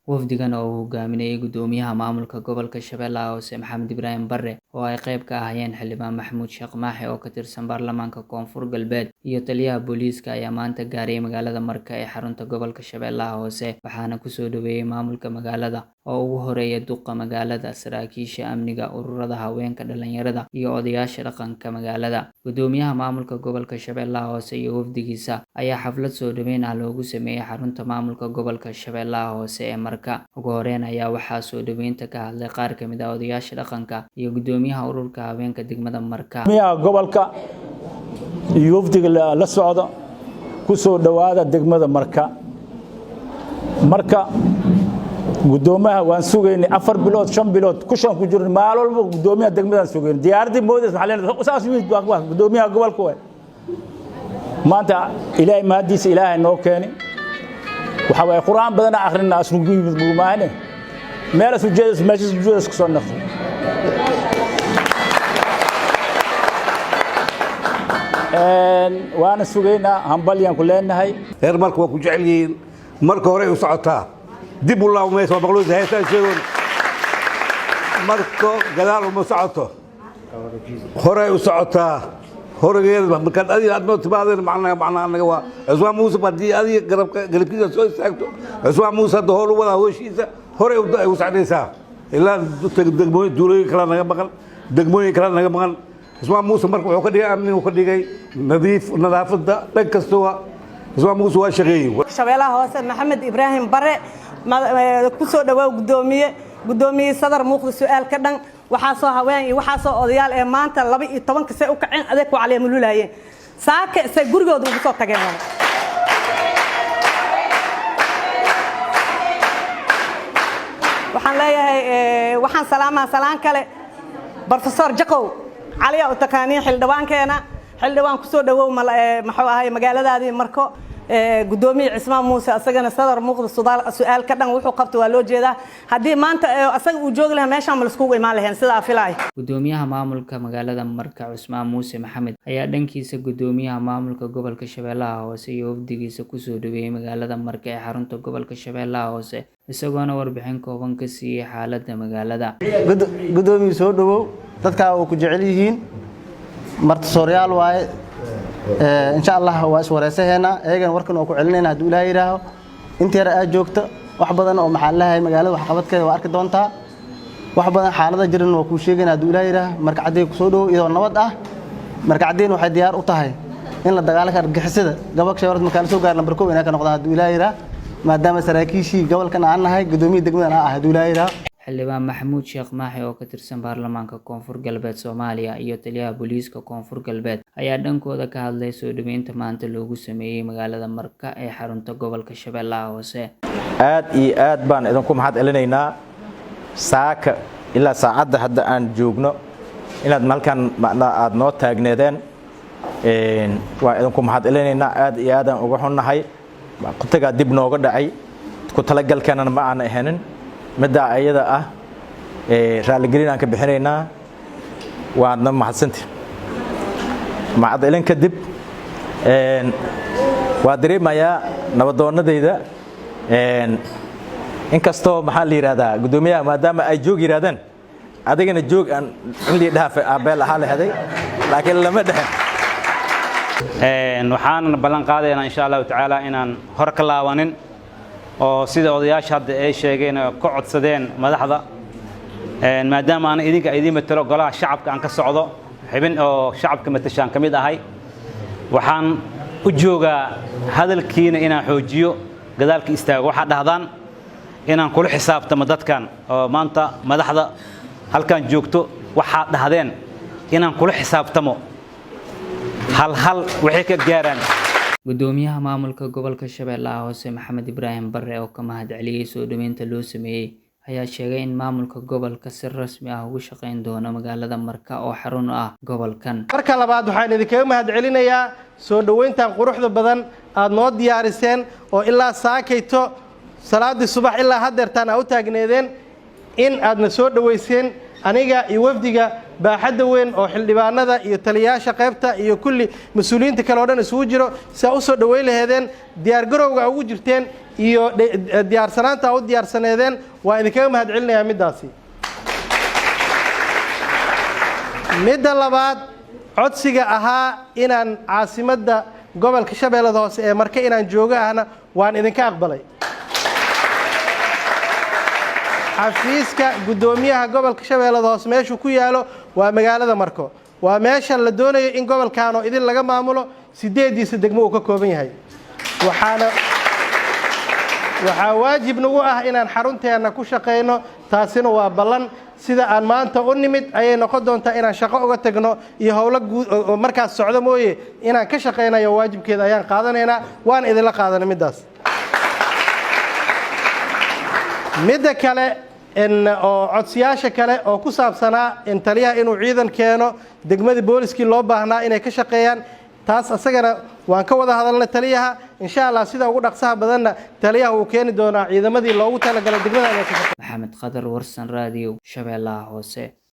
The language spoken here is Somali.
wafdigan oo uu hogaaminayay gudoomiyaha maamulka gobolka Shabeellaha Hoose Maxamed Ibraahim Barre oo ay qayb ka ahaayeen xildhibaan Maxamuud Sheekh Maaxe oo ka tirsan baarlamaanka Koonfur Galbeed iyo taliyaha booliiska ayaa maanta gaaray magaalada Marka ee xarunta gobolka Shabeellaha Hoose waxaana ku soo dhaweeyay maamulka magaalada oo ugu horeeya duqa magaalada saraakiisha amniga ururada haweenka dhalinyarada iyo odayaasha dhaqanka magaalada gudoomiyaha maamulka gobolka Shabeellaha Hoose iyo wafdigiisa ayaa xaflad soo dhaweyn ah loogu sameeyay xarunta maamulka gobolka Shabeellaha Hoose ee Marka ugu horeyn ayaa waxaa soo dhaweynta ka hadlay qaar ka mid ah odayaasha dhaqanka iyo gudoomiyaha ururka haweenka degmada Marka gobolka iyo wafdiga la socda ku soo dhawaada degmada Marka gudoomiyaha waan sugeynay 4 bilood 5 bilood ku shan ku jirnay maal walba gudoomiyaha degmadan sugeynay diyaaradii moodas maxaa leeyahay usaas wiid waa gudoomiyaha gobolka way maanta ilaahay maadiisa ilaahay noo keenay waxa way quraan badan akhrina asru guud buumaane meel asu jeedas meesha jeedas ku soo nafo waana sugeynaa hambalyan ku leenahay heer marka waa ku jecel yihiin marka hore u socotaa dib u laabmay soo maqluus haysta sheegon marka gadaal uma socoto hore u socotaa horegeed marka adiga aad timaadeen macna anaga waa Iswaa Muuse badii adiga garabkiisa soo istaagto Iswaa Muuse hada hor wada hawshiisa hore u sacdaysaa ilaa degmooyin duulooyin kala naga maqan Iswaa Muuse marka wuxuu ka dhigay amni uu ka dhigay nadaafada dhan kasta waa Iswaa Muuse waa shaqeeyay Shabeellaha Hoose Maxamed Ibraahim Barre ku soo dhawaw gudoomiye sadar muuqda su'aal ka dhan waxa soo haween iyo waxa soo odayaal ee maanta 12 ka say u kaceen adeeg ku caleemo lulaayeen saaka say gurigooda ugu soo tageen waxaan leeyahay waxaan salaan kale Professor Jaqow علي أتكاني حلدوان كنا حلدوان كسر دو محوها مجالات هذه مركو قدومي عثمان موسى أسجن صدر مقد سؤال كذا وحو قبت والوجه ده هدي ما أنت أسج وجوج لها ماشي عمل سكوب ماله هنسدا فلاي قدوميها maamulka magaalada Marka Cusmaan Muuse Maxamed ayaa dhankiisa gudoomiyaha maamulka gobolka Shabeellaha Hoose iyo wafdigiisa ku soo dhaweeyay magaalada Marka ee xarunta gobolka Shabeellaha Hoose isagoona warbixin kooban ka siiyay xaaladda magaalada gudoomiye soo dhawow dadka oo ku jecel yihiin marti Soomaaliyaal waaye insha Allah waa iswareysahayna eegan warkan oo ku celinayna haduu Ilaahay yiraaho inta yar aad joogto wax badan oo maxaa lahayn magaalada wax qabadkeeda waa arki doontaa wax badan xaalada jiran oo ku sheegayna haduu Ilaahay yiraaho marka caday ku soo dhaw iyadoo nabad ah marka cadeen waxay diyaar u tahay in la dagaalanka argagixisada gobolka Shabeellaha marka soo gaar lambar 1 inay ka noqdaan haduu Ilaahay yiraaho maadaama saraakiishii gobolkan aan nahay gudoomiye degmada ah haduu Ilaahay yiraaho xildhibaan Maxamuud Sheekh Maaxe oo ka tirsan baarlamaanka Koonfur Galbeed Soomaaliya iyo taliyaha booliiska Koonfur Galbeed ayaa dhankooda ka hadlay soo dhaweynta maanta loogu sameeyay magaalada Marka ee xarunta gobolka Shabeellaha Hoose aad iyo aad baan idinku mahad celinaynaa saaka ilaa saacada hadda aan joogno inaad halkan aad noo taagneedeen waa idinku mahad celinaynaa aad iyo aad aan uga xunnahay qutaga dib nooga dhacay ku talagalkana ma aan ahayn مدة أيضا رالجرين أنك بحرينا وعندنا محسنت مع ذلك كدب وادري ما يا نبضونا ده إن كستو محلي هذا قدوميا ما دام أيجوج يردن أديك الجوج أن اللي ده في أبل حال هذا لكن لما ده وحان بلان قادنا إن شاء الله تعالى إن هرك الله ونن oo sida odayaasha hadda ay sheegeen ku codsadeen madaxda maadaama aan idin matalo golaha shacabka aan ka socdo xibin oo shacabka matashaan kamid ahay waxaan u joogaa hadalkiina inaan xoojiyo gadaalka istaago waxa dhahdaan inaan kula xisaabtamo dadkan oo maanta madaxda halkan joogto waxa dhahdeen inaan kula xisaabtamo hal wixii ka gaaraan gudoomiyaha maamulka gobolka Shabeellaha Hoose Maxamed Ibraahim Barre oo ka mahad celiyay soo dhaweynta loo sameeyay ayaa sheegay in maamulka gobolka si rasmi ah ugu shaqeyn doono magaalada Marka oo xarun ah gobolkan marka labaad waxaan idinkaga mahad celinayaa soo dhaweyntan quruxda badan aad noo diyaariseen oo ilaa saakayto salaadii subax ilaa hadeertaan aa u taagneedeen in aadna soo dhaweyseen aniga iyo wafdiga baaxadda weyn oo xildhibaanada iyo taliyayaasha qaybta iyo kulli mas-uuliyiinta kale oo dhan isugu jiro si aa u soo dhaweyn laheedeen diyaargarowga ugu jirteen iyo diyaarsanaanta aa u diyaarsaneedeen waa idinkaga mahad celinayaa middaasi midda labaad codsiga ahaa inaan caasimadda gobolka Shabeellada Hoose ee Marka inaan joogo ahna waan idinka aqbalay xafiiska gudoomiyaha gobolka Shabeellada Hoose meeshu ku yaalo waa magaalada Marko waa meesha la doonayo in gobolkan oo idin laga maamulo 8 degmo uu ka kooban yahay waxaa waajib nagu ah inaan xarunteena ku shaqeyno taasina waa ballan sida aan maanta u nimid ayay noqon doontaa inaan shaqo uga tagno iyo howlo markaas socdo mooye inaan ka shaqeynayo waajibkeeda ayaan qaadanaynaa waan idinla qaadanay middaas midda kale oo codsiyaasha kale oo ku saabsanaa in taliyaha inuu ciidan keeno degmadii booliskii loo baahnaa inay ka shaqeeyaan taas asagana waan ka wada hadalnay taliyaha insha Allah sida ugu dhaqsaha badanna taliyaha uu keeni doonaa ciidamadii loogu talagalay degmada. Maxamed Qadar Warsan Radio Shabeellaha Hoose.